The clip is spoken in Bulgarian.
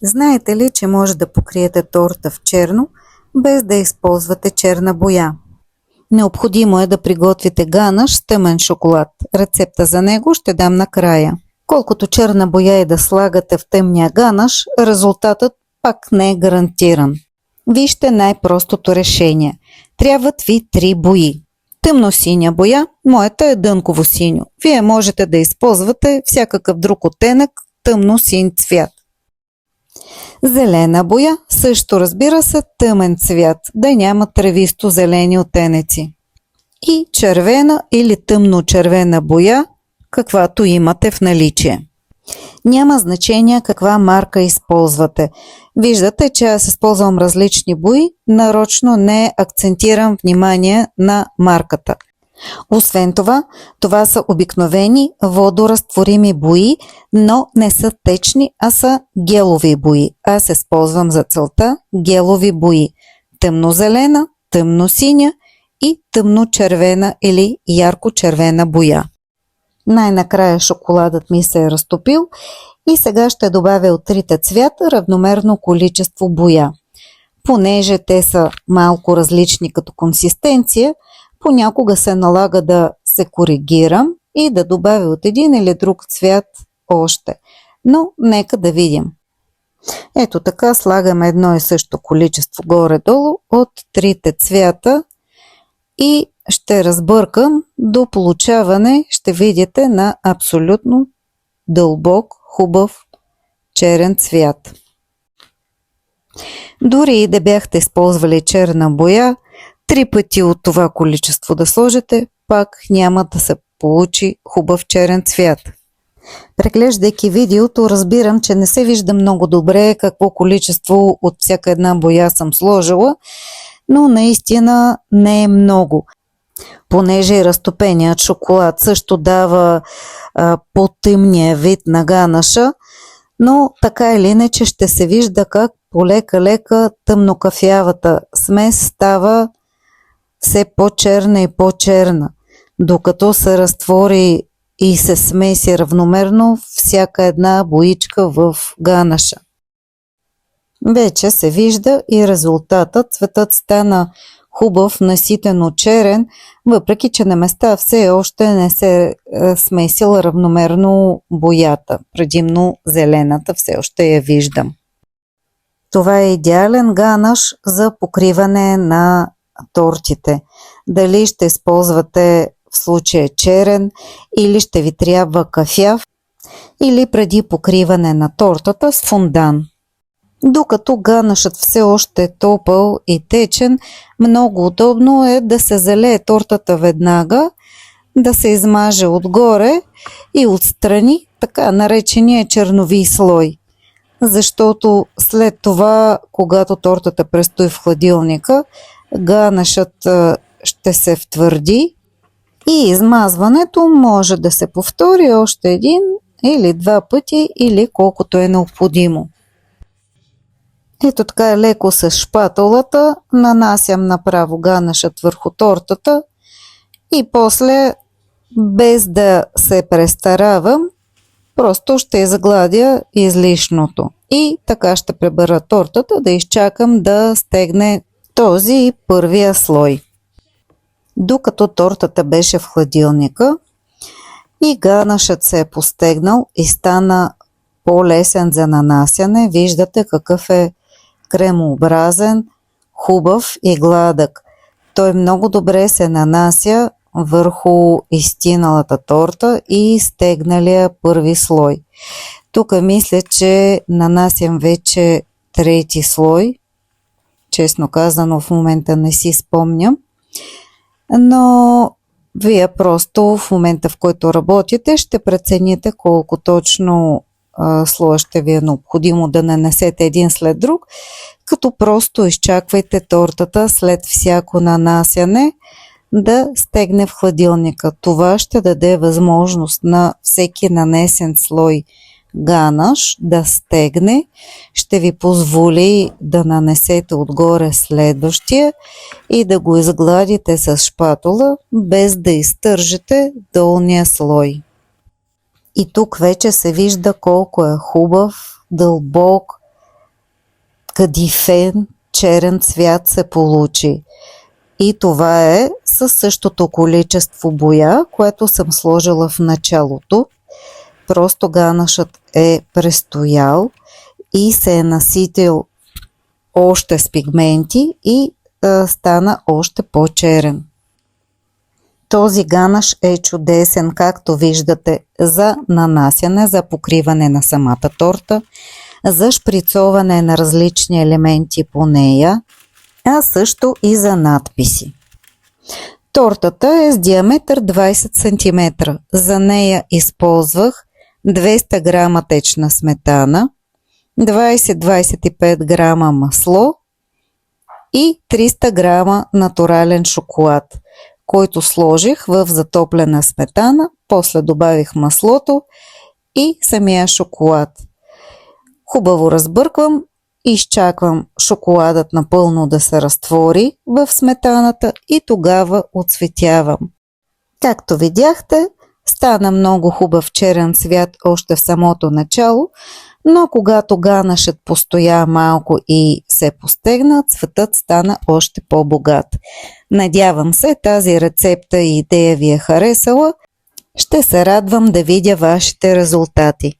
Знаете ли, че може да покриете торта в черно, без да използвате черна боя? Необходимо е да приготвите ганаш с тъмен шоколад. Рецепта за него ще дам накрая. Колкото черна боя и да слагате в тъмния ганаш, резултатът пак не е гарантиран. Вижте най-простото решение. Трябват ви 3 бои. Тъмно-синя боя, моята е дънково синьо. Вие можете да използвате всякакъв друг оттенък тъмно-син цвят. Зелена боя, също разбира се тъмен цвят, да няма тревисто зелени оттенъци. И червена или тъмно-червена боя, каквато имате в наличие. Няма значение каква марка използвате. Виждате, че аз използвам различни бои, нарочно не акцентирам внимание на марката. Освен това, това са обикновени водоразтворими бои, но не са течни, а са гелови бои. Аз използвам за целта гелови бои. Тъмнозелена, тъмносиня и тъмночервена или ярко-червена боя. Най-накрая шоколадът ми се е разтопил и сега ще добавя от трите цвята равномерно количество боя. Понеже те са малко различни като консистенция, понякога се налага да се коригирам и да добавя от един или друг цвят още. Но нека да видим. Ето така слагаме едно и също количество горе-долу от трите цвята и ще разбъркам до получаване, ще видите, на абсолютно дълбок, хубав черен цвят. Дори и да бяхте използвали черна боя, 3 пъти от това количество да сложите, пак няма да се получи хубав черен цвят. Преглеждайки видеото, разбирам, че не се вижда много добре какво количество от всяка една боя съм сложила, но наистина не е много. Понеже и разтопеният шоколад също дава по-тъмния вид на ганаша, но така или иначе ще се вижда как полека-лека тъмнокафявата смес става все по-черна и по-черна, докато се разтвори и се смеси равномерно всяка една боичка в ганаша. Вече се вижда и резултатът. Цветът стана хубав, наситено черен, въпреки че на места все още не се смесила равномерно боята. Предимно зелената все още я виждам. Това е идеален ганаш за покриване на тортите. Дали ще използвате в случая черен или ще ви трябва кафяв, или преди покриване на тортата с фондан. Докато ганашът все още е топъл и течен, много удобно е да се залее тортата веднага, да се измаже отгоре и отстрани така наречения чернови слой. Защото след това, когато тортата престои в хладилника, ганашът ще се втвърди и измазването може да се повтори още един или 2 пъти или колкото е необходимо. Ето така леко с шпатулата нанасям направо ганашът върху тортата и после, без да се престаравам, просто ще изгладя излишното. И така ще пребера тортата да изчакам да стегне този първия слой. Докато тортата беше в хладилника и ганашът се е постегнал и стана по-лесен за нанасяне, виждате какъв е кремообразен, хубав и гладък. Той много добре се нанася върху изтиналата торта и стегналия първи слой. Тук мисля, че нанасям вече 3-ти слой. Честно казано, в момента не си спомням. Но вие просто в момента, в който работите, ще прецените колко точно слоя ще ви е необходимо да нанесете един след друг, като просто изчаквайте тортата след всяко нанасяне да стегне в хладилника. Това ще даде възможност на всеки нанесен слой ганаш да стегне, ще ви позволи да нанесете отгоре следващия и да го изгладите с шпатула, без да изтържете долния слой. И тук вече се вижда колко е хубав, дълбок кадифен черен цвят се получи. И това е със същото количество боя, което съм сложила в началото. Просто ганашът е престоял и се е наситил още с пигменти и стана още по-черен. Този ганаш е чудесен, както виждате, за нанасяне, за покриване на самата торта, за шприцоване на различни елементи по нея, а също и за надписи. Тортата е с диаметър 20 см. За нея използвах 200 грама течна сметана, 20-25 грама масло и 300 грама натурален шоколад, който сложих в затоплена сметана, после добавих маслото и самия шоколад. Хубаво разбърквам и изчаквам шоколадът напълно да се разтвори в сметаната и тогава отцветявам. Както видяхте, стана много хубав черен цвят още в самото начало, но когато ганашът постоя малко и се постегна, цветът стана още по-богат. Надявам се тази рецепта и идея ви е харесала. Ще се радвам да видя вашите резултати.